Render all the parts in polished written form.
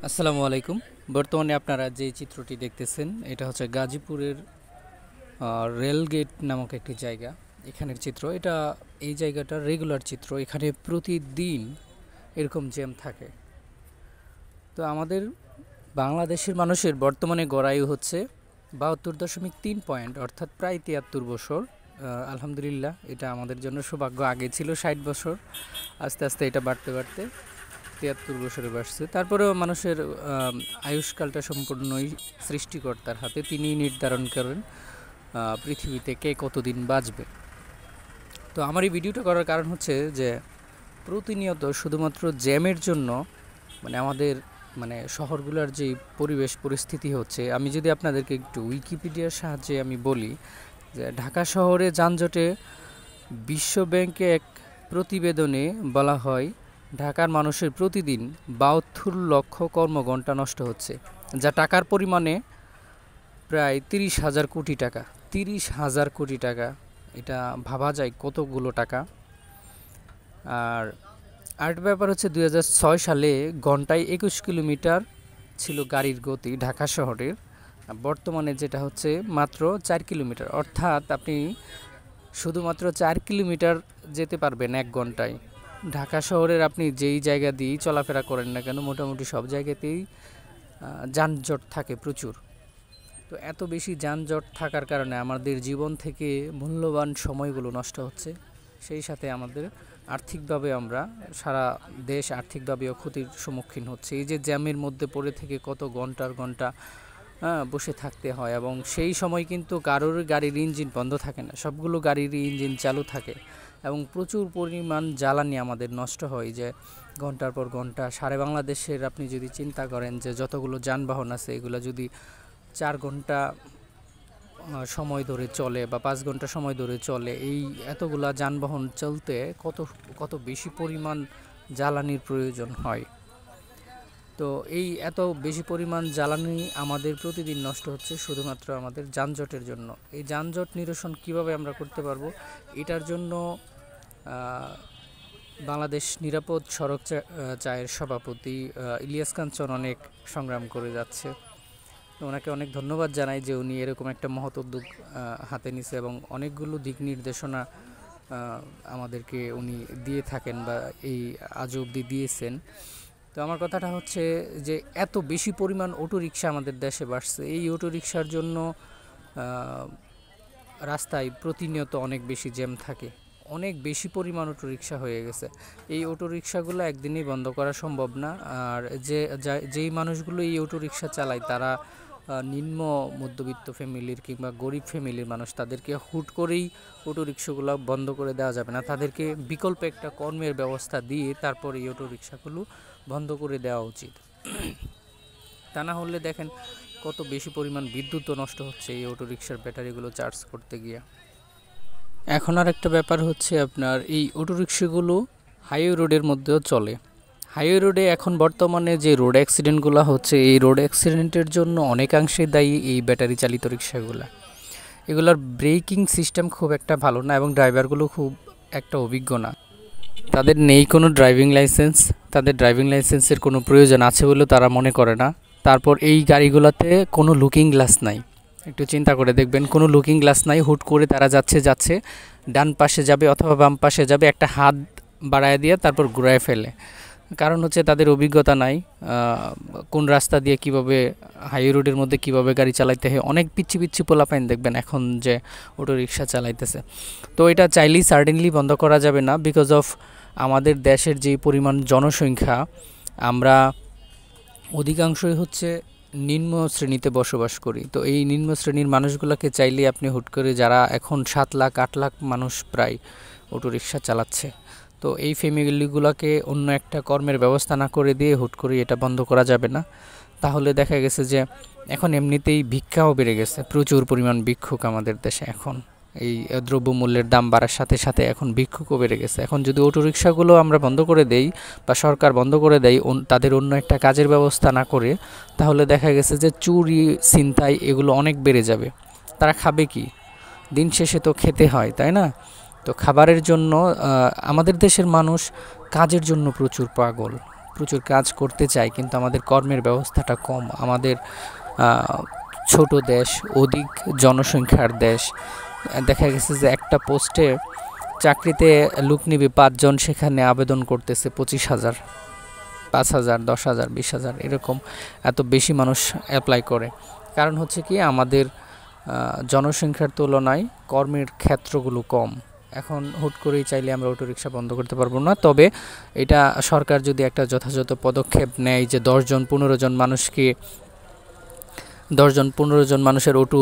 আসসালামু আলাইকুম। বর্তমানে আপনারা যে চিত্রটি দেখতেছেন এটা হচ্ছে গাজীপুরের রেলগেট নামক একটি জায়গা। এখানের চিত্র এটা। এই জায়গাটার রেগুলার চিত্র। এখানে প্রতিদিন এরকম জ্যাম থাকে। তো আমাদের বাংলাদেশের মানুষের বর্তমানে গড়ায়ু হচ্ছে ৭২.৩ পয়েন্ট, অর্থাৎ প্রায় ৭৩ বছর। আলহামদুলিল্লাহ, এটা আমাদের জন্য সৌভাগ্য। আগে ছিল ৬০ বছর, আস্তে আস্তে এটা বাড়তে বাড়তে ৭৩ বছরে বাড়ছে। তারপরেও মানুষের আয়ুষ্কালটা সম্পূর্ণই সৃষ্টিকর্তার হাতে। তিনি নির্ধারণ করেন পৃথিবীতে কে কতদিন বাঁচবে। তো আমার এই ভিডিওটা করার কারণ হচ্ছে যে প্রতিনিয়ত শুধুমাত্র জ্যামের জন্য আমাদের শহরগুলোর যে পরিবেশ পরিস্থিতি হচ্ছে, আমি যদি আপনাদেরকে একটু উইকিপিডিয়ার সাহায্যে আমি বলি যে ঢাকা শহরে যানজটে বিশ্ব ব্যাংকে এক প্রতিবেদনে বলা হয় ঢাকার মানুষের প্রতিদিন ৭২ লক্ষ কর্মঘণ্টা নষ্ট হচ্ছে, যা টাকার পরিমাণে প্রায় ৩০,০০০ কোটি টাকা। ৩০,০০০ কোটি টাকা, এটা ভাবা যায় কতগুলো টাকা। আর আরেকটা ব্যাপার হচ্ছে ২০০৬ সালে ঘন্টায় ২১ কিলোমিটার ছিল গাড়ির গতি ঢাকা শহরের। বর্তমানে যেটা হচ্ছে মাত্র ৪ কিলোমিটার, অর্থাৎ আপনি শুধুমাত্র ৪ কিলোমিটার যেতে পারবেন ১ ঘন্টায়। ঢাকা শহরের আপনি যেই জায়গা দিয়েই চলাফেরা করেন না কেন, মোটামুটি সব জায়গাতেই যানজট থাকে প্রচুর। তো এত বেশি যানজট থাকার কারণে আমাদের জীবন থেকে মূল্যবান সময়গুলো নষ্ট হচ্ছে। সেই সাথে আমাদের আর্থিকভাবে আমরা সারা দেশ আর্থিকভাবেও ক্ষতির সম্মুখীন হচ্ছে। এই যে জ্যামের মধ্যে পড়ে থেকে কত ঘন্টার ঘন্টা বসে থাকতে হয়, এবং সেই সময় কিন্তু কারোর গাড়ির ইঞ্জিন বন্ধ থাকে না, সবগুলো গাড়ির ইঞ্জিন চালু থাকে, এবং প্রচুর পরিমাণ জ্বালানি আমাদের নষ্ট হয়। যে ঘন্টার পর ঘন্টা সারা বাংলাদেশের আপনি যদি চিন্তা করেন যে যতগুলো যানবাহন আছে এগুলো যদি ৪ ঘন্টা সময় ধরে চলে বা ৫ ঘন্টা সময় ধরে চলে, এই এতগুলা যানবাহন চলতে কত কত বেশি পরিমাণ জ্বালানির প্রয়োজন হয়। তো এই এত বেশি পরিমাণ জ্বালানি আমাদের প্রতিদিন নষ্ট হচ্ছে শুধুমাত্র আমাদের যানজটের জন্য। এই যানজট নিরসন কিভাবে আমরা করতে পারবো, এটার জন্য বাংলাদেশ নিরাপদ সড়ক চায়ের সভাপতি ইলিয়াস কাঞ্চন অনেক সংগ্রাম করে যাচ্ছে। ওনাকে অনেক ধন্যবাদ জানাই যে উনি এরকম একটা মহৎ উদ্যোগ হাতে নিছে, এবং অনেকগুলো দিক নির্দেশনা আমাদেরকে উনি দিয়ে থাকেন বা এই আজ অবধি দিয়েছেন। তো আমার কথাটা হচ্ছে যে এত বেশি পরিমাণ অটোরিকশা আমাদের দেশে বাড়ছে। এই অটোরিকশার জন্য রাস্তায় প্রতিনিয়ত অনেক বেশি জ্যাম থাকে, অনেক বেশি পরিমাণ অটোরিকশা হয়ে গেছে। এই অটোরিকশাগুলো একদিনেই বন্ধ করা সম্ভব না। আর যেই মানুষগুলো এই অটোরিকশা চালায় তারা নিম্ন মধ্যবিত্ত ফ্যামিলির কিংবা গরিব ফ্যামিলির মানুষ, তাদেরকে হুট করেই অটোরিকশাগুলো বন্ধ করে দেওয়া যাবে না। তাদেরকে বিকল্প একটা কর্মের ব্যবস্থা দিয়ে তারপর এই অটোরিকশাগুলো বন্ধ করে দেওয়া উচিত। তা না হলে দেখেন কত বেশি পরিমাণ বিদ্যুৎও নষ্ট হচ্ছে এই অটোরিকশার ব্যাটারিগুলো চার্জ করতে গিয়ে। এখন আর একটা ব্যাপার হচ্ছে আপনার এই অটোরিকশাগুলো হাইওয়ে রোডের মধ্যেও চলে। হাইওয়ে রোডে এখন বর্তমানে যে রোড অ্যাক্সিডেন্টগুলো হচ্ছে, এই রোড অ্যাক্সিডেন্টের জন্য অনেকাংশে দায়ী এই ব্যাটারি চালিত রিক্সাগুলো। এগুলোর ব্রেকিং সিস্টেম খুব একটা ভালো না, এবং ড্রাইভারগুলো খুব একটা অভিজ্ঞ না। তাদের নেই কোনো ড্রাইভিং লাইসেন্স, তাদের ড্রাইভিং লাইসেন্সের কোনো প্রয়োজন আছে বলেও তারা মনে করে না। তারপর এই গাড়িগুলোতে কোনো লুকিং গ্লাস নাই। একটু চিন্তা করে দেখবেন, কোনো লুকিং গ্লাস নাই, হুট করে তারা যাচ্ছে ডান পাশে যাবে অথবা বাম পাশে যাবে, একটা হাত বাড়ায় দিয়ে তারপর ঘুরায় ফেলে। কারণ হচ্ছে তাদের অভিজ্ঞতা নাই কোন রাস্তা দিয়ে কিভাবে হাইওয়ে রোডের মধ্যে কিভাবে গাড়ি চালাইতে হয়। অনেক পিচ্ছি পিচ্ছি পোলাপাইন দেখবেন এখন যে অটো রিক্সা চালাইতেছে। তো এটা চাইলেই সার্টেনলি বন্ধ করা যাবে না, বিকজ অফ আমাদের দেশের যে পরিমাণ জনসংখ্যা, আমরা অধিকাংশই হচ্ছে নিম্ন শ্রেণীতে বসবাস করি। তো এই নিম্ন শ্রেণীর মানুষগুলোকে চাইলেই আপনি হুট করে, যারা এখন ৭ লাখ ৮ লাখ মানুষ প্রায় অটোরিকশা চালাচ্ছে, তো এই ফ্যামিলিগুলোকে অন্য একটা কর্মের ব্যবস্থা না করে দিয়ে হুট করে এটা বন্ধ করা যাবে না। তাহলে দেখা গেছে যে এখন এমনিতেই ভিক্ষাও বেড়ে গেছে, প্রচুর পরিমাণ ভিক্ষুক আমাদের দেশে। এখন এই দ্রব্যমূল্যের দাম বাড়ার সাথে সাথে এখন ভিক্ষুকও বেড়ে গেছে। এখন যদি অটোরিকশাগুলো আমরা বন্ধ করে দেই বা সরকার বন্ধ করে দেয়, তাদের অন্য একটা কাজের ব্যবস্থা না করে, তাহলে দেখা গেছে যে চুরি ছিনতাই এগুলো অনেক বেড়ে যাবে। তারা খাবে কি? দিন শেষে তো খেতে হয়, তাই না? তো খাবারের জন্য আমাদের দেশের মানুষ কাজের জন্য প্রচুর পাগল, প্রচুর কাজ করতে চাই, কিন্তু আমাদের কর্মের ব্যবস্থাটা কম। আমাদের ছোট দেশ, অধিক জনসংখ্যার দেশ। দেখা গেছে যে একটা পোস্টে চাকরিতে লোক নিবে 5 জন, সেখানে আবেদন করতেছে 25,000, 5,000, 10,000, 20,000 এরকম। এত বেশি মানুষ অ্যাপ্লাই করে। কারণ হচ্ছে কি, আমাদের জনসংখ্যার তুলনায় কর্মের ক্ষেত্রগুলো কম। এখন হুট করেই চাইলে আমরা অটোরিকশা বন্ধ করতে পারবো না। তবে এটা সরকার যদি একটা যথাযথ পদক্ষেপ নেয় যে 10 জন 15 জন মানুষকে 10 জন 15 জন মানুষের অটো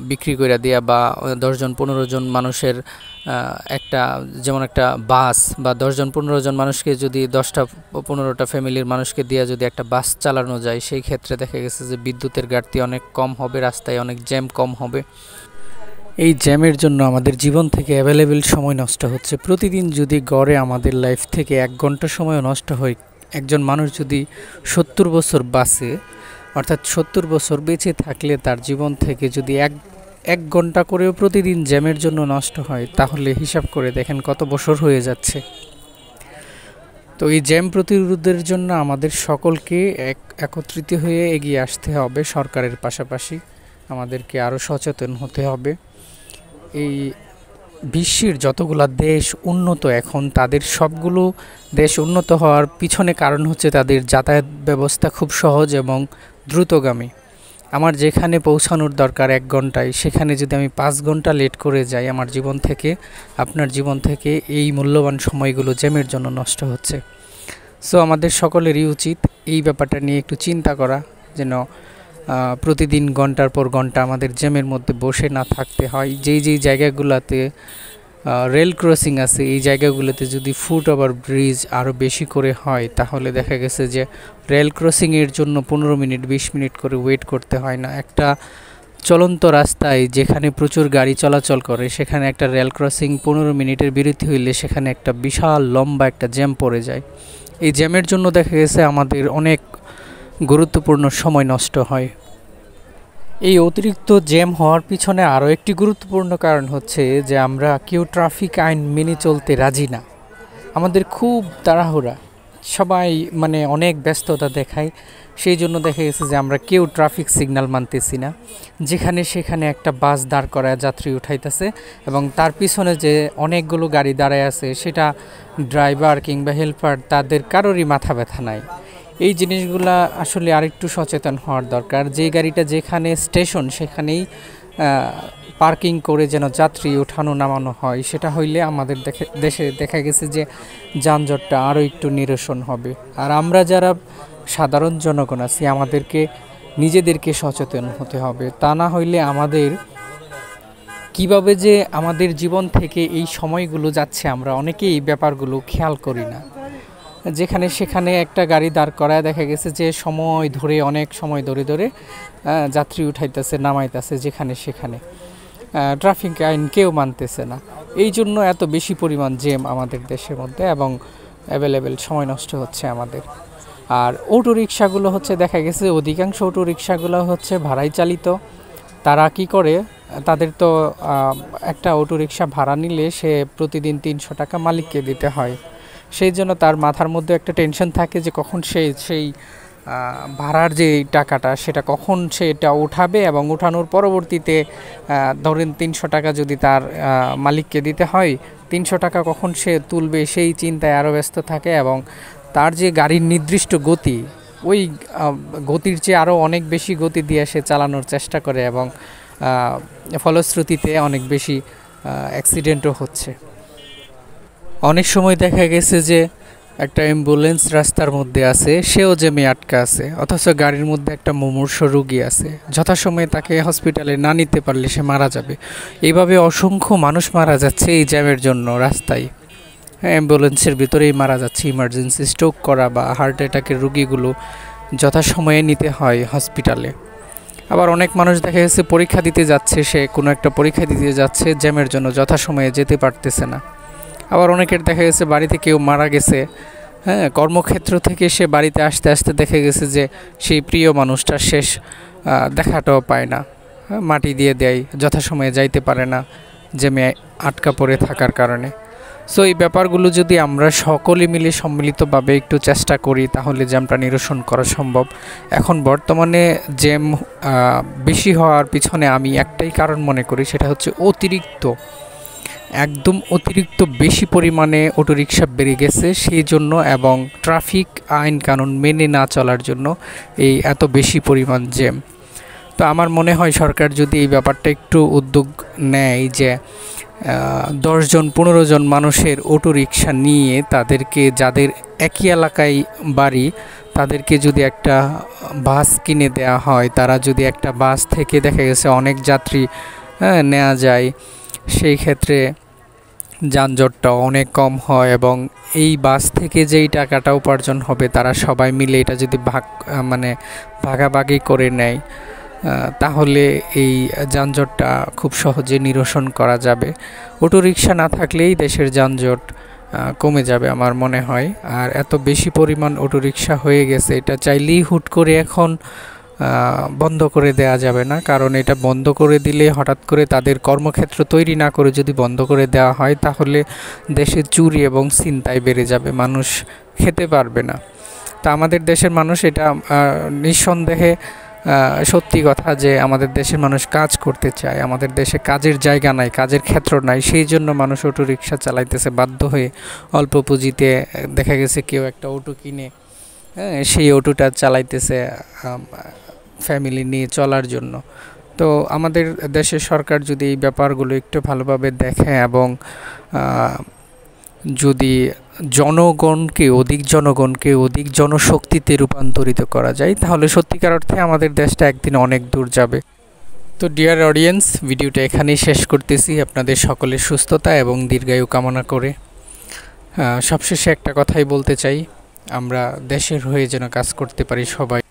বিক্রি করে দেওয়া, বা 10 জন 15 জন মানুষের একটা, যেমন একটা বাস, বা 10 জন 15 জন মানুষকে যদি 10টা 15টা ফ্যামিলির মানুষকে দিয়ে যদি একটা বাস চালানো যায়, সেই ক্ষেত্রে দেখা গেছে যে বিদ্যুতের ঘাটতি অনেক কম হবে, রাস্তায় অনেক জ্যাম কম হবে। এই জ্যামের জন্য আমাদের জীবন থেকে অ্যাভেলেবেল সময় নষ্ট হচ্ছে। প্রতিদিন যদি গড়ে আমাদের লাইফ থেকে 1 ঘন্টা সময় নষ্ট হয়, একজন মানুষ যদি 70 বছর বাঁচে, অর্থাৎ 70 বছর বেঁচে থাকলে তার জীবন থেকে যদি এক ঘন্টা করেও প্রতিদিন জ্যামের জন্য নষ্ট হয়, তাহলে হিসাব করে দেখেন কত বছর হয়ে যাচ্ছে। তো এই জ্যাম প্রতিরোধের জন্য আমাদের সকলকে একত্রিত হয়ে এগিয়ে আসতে হবে। সরকারের পাশাপাশি আমাদেরকে আরও সচেতন হতে হবে। এই বিশ্বের যতগুলো দেশ উন্নত, এখন তাদের সবগুলো দেশ উন্নত হওয়ার পিছনে কারণ হচ্ছে তাদের যাতায়াত ব্যবস্থা খুব সহজ এবং দ্রুতগামী। আমার যেখানে পৌঁছানোর দরকার 1 ঘন্টায়, সেখানে যদি আমি 5 ঘন্টা লেট করে যাই, আমার জীবন থেকে, আপনার জীবন থেকে এই মূল্যবান সময়গুলো জ্যামের জন্য নষ্ট হচ্ছে। সো আমাদের সকলেরই উচিত এই ব্যাপারটা নিয়ে একটু চিন্তা করা, যেন প্রতিদিন ঘন্টার পর ঘন্টা আমাদের জ্যামের মধ্যে বসে না থাকতে হয়। যেই জায়গাগুলোতে রেল ক্রসিং আছে, এই জায়গাগুলোতে যদি ফুট ওভার ব্রিজ আরও বেশি করে হয়, তাহলে দেখা গেছে যে রেল ক্রসিংয়ের জন্য 15 মিনিট 20 মিনিট করে ওয়েট করতে হয় না। একটা চলন্ত রাস্তায় যেখানে প্রচুর গাড়ি চলাচল করে, সেখানে একটা রেল ক্রসিং 15 মিনিটের বিরতি হইলে সেখানে একটা বিশাল লম্বা একটা জ্যাম পড়ে যায়। এই জ্যামের জন্য দেখা গেছে আমাদের অনেক গুরুত্বপূর্ণ সময় নষ্ট হয়। এই অতিরিক্ত জ্যাম হওয়ার পিছনে আরও একটি গুরুত্বপূর্ণ কারণ হচ্ছে যে আমরা কেউ ট্রাফিক আইন মেনে চলতে রাজি না। আমাদের খুব তাড়াহুড়া, সবাই মানে অনেক ব্যস্ততা দেখায়, সেই জন্য দেখা গেছে যে আমরা কেউ ট্রাফিক সিগন্যাল মানতেছি না। যেখানে সেখানে একটা বাস দাঁড় করায় যাত্রী উঠাইতেছে, এবং তার পিছনে যে অনেকগুলো গাড়ি দাঁড়ায় আছে, সেটা ড্রাইভার কিংবা হেল্পার তাদের কারোরই মাথা ব্যথা নাই। এই জিনিসগুলা আসলে আরেকটু সচেতন হওয়ার দরকার। যে গাড়িটা যেখানে স্টেশন সেখানেই পার্কিং করে যেন যাত্রী ওঠানো নামানো হয়, সেটা হইলে আমাদের দেশে দেখা গেছে যে যানজটটা আরও একটু নিরসন হবে। আর আমরা যারা সাধারণ জনগণ আছি, আমাদেরকে নিজেদেরকে সচেতন হতে হবে। তা না হইলে আমাদের কিভাবে যে আমাদের জীবন থেকে এই সময়গুলো যাচ্ছে, আমরা অনেকেই এই ব্যাপারগুলো খেয়াল করি না। যেখানে সেখানে একটা গাড়ি দাঁড় করায় দেখা গেছে যে সময় ধরে, অনেক সময় ধরে যাত্রী উঠাইতেছে নামাইতেছে, যেখানে সেখানে ট্রাফিক আইন কেউ মানতেছে না। এই জন্য এত বেশি পরিমাণ জ্যাম আমাদের দেশের মধ্যে, এবং অ্যাভেলেবেল সময় নষ্ট হচ্ছে আমাদের। আর অটো রিক্সাগুলো হচ্ছে, দেখা গেছে অধিকাংশ অটো রিক্সাগুলো হচ্ছে ভাড়ায় চালিত। তারা কি করে, তাদের তো একটা অটো রিক্সা ভাড়া নিলে সে প্রতিদিন 300 টাকা মালিককে দিতে হয়। সেই জন্য তার মাথার মধ্যে একটা টেনশন থাকে যে কখন সেই ভাড়ার যে টাকাটা, সেটা কখন সে এটা উঠাবে, এবং উঠানোর পরবর্তীতে ধরেন 300 টাকা যদি তার মালিককে দিতে হয়, 300 টাকা কখন সে তুলবে, সেই চিন্তায় আরও ব্যস্ত থাকে। এবং তার যে গাড়ির নির্দিষ্ট গতি, ওই গতির চেয়ে আরও অনেক বেশি গতি দিয়ে সে চালানোর চেষ্টা করে, এবং ফলশ্রুতিতে অনেক বেশি অ্যাক্সিডেন্টও হচ্ছে। অনেক সময় দেখা গেছে যে একটা অ্যাম্বুলেন্স রাস্তার মধ্যে আছে, সেও জ্যামে আটকা আছে, অথচ গাড়ির মধ্যে একটা মুমূর্ষু রোগী আছে। যথাসময়ে তাকে হসপিটালে না নিতে পারলে সে মারা যাবে। এইভাবে অসংখ্য মানুষ মারা যাচ্ছে এই জ্যামের জন্য রাস্তায়। অ্যাম্বুলেন্সের ভিতরেই মারা যাচ্ছে। ইমার্জেন্সি স্ট্রোক করা বা হার্ট অ্যাটাকের রোগীগুলো যথাসময়ে নিতে হয় হসপিটালে। আবার অনেক মানুষ দেখা গেছে পরীক্ষা দিতে যাচ্ছে, সে কোনো একটা পরীক্ষা দিতে যাচ্ছে, জ্যামের জন্য যথাসময়ে যেতে পারতেছে না। আবার অনেকের দেখা গেছে বাড়িতে কেউ মারা গেছে, কর্মক্ষেত্র থেকে সে বাড়িতে আসতে আসতে দেখা গেছে যে সেই প্রিয় মানুষটার শেষ দেখাটাও পায় না, মাটি দিয়ে দেয়, যথাসময়ে যাইতে পারে না জ্যামে আটকা পড়ে থাকার কারণে। সো এই ব্যাপারগুলো যদি আমরা সকলে মিলে সম্মিলিতভাবে একটু চেষ্টা করি তাহলে জ্যামটা নিরসন করা সম্ভব। এখন বর্তমানে জ্যাম বেশি হওয়ার পিছনে আমি একটাই কারণ মনে করি, সেটা হচ্ছে একদম অতিরিক্ত বেশি পরিমাণে অটোরিকশা বেড়ে গেছে সেই জন্য, এবং ট্রাফিক আইন কানুন মেনে না চলার জন্য এই এত বেশি পরিমাণ জ্যাম। তো আমার মনে হয় সরকার যদি এই ব্যাপারটা একটু উদ্যোগ নেয় যে 10 জন 15 জন মানুষের অটোরিকশা নিয়ে তাদেরকে, যাদের একই এলাকায় বাড়ি, তাদেরকে যদি একটা বাস কিনে দেওয়া হয়, তারা যদি একটা বাস থেকে দেখা গেছে অনেক যাত্রী নেওয়া যায়, সেই ক্ষেত্রে যানজটটা অনেক কম হয়, এবং এই বাস থেকে যেই টাকাটা উপার্জন হবে তারা সবাই মিলে এটা যদি ভাগাভাগি করে নেয়, তাহলে এই যানজটটা খুব সহজে নিরসন করা যাবে। অটোরিকশা না থাকলেই দেশের যানজট কমে যাবে আমার মনে হয়। আর এত বেশি পরিমাণ অটোরিকশা হয়ে গেছে, এটা চাইলেই হুট করে এখন বন্ধ করে দেওয়া যাবে না, কারণ এটা বন্ধ করে দিলে হঠাৎ করে তাদের কর্মক্ষেত্র তৈরি না করে যদি বন্ধ করে দেওয়া হয় তাহলে দেশে চুরি এবং ছিনতাই বেড়ে যাবে, মানুষ খেতে পারবে না। তা আমাদের দেশের মানুষ, এটা নিঃসন্দেহে সত্যি কথা যে আমাদের দেশের মানুষ কাজ করতে চায়, আমাদের দেশে কাজের জায়গা নাই, কাজের ক্ষেত্র নাই, সেই জন্য মানুষ অটোরিকশা চালাইতেছে বাধ্য হয়ে। অল্প পুঁজিতে দেখা গেছে কেউ একটা অটো কিনে সেই অটোটা চালাইতেছে ফ্যামিলি নিয়ে চলার জন্য। তো আমাদের দেশের সরকার যদি এই ব্যাপারগুলো একটু ভালোভাবে দেখে এবং যদি জনগণকে অধিক জনশক্তিতে রূপান্তরিত করা যায়, তাহলে সত্যিকার অর্থে আমাদের দেশটা একদিন অনেক দূর যাবে। তো ডিয়ার অডিয়েন্স, ভিডিওটা এখানেই শেষ করতেছি, আপনাদের সকলের সুস্থতা এবং দীর্ঘায়ু কামনা করে। সবশেষে একটা কথাই বলতে চাই, আমরা দেশের হয়ে যেন কাজ করতে পারি সবাই।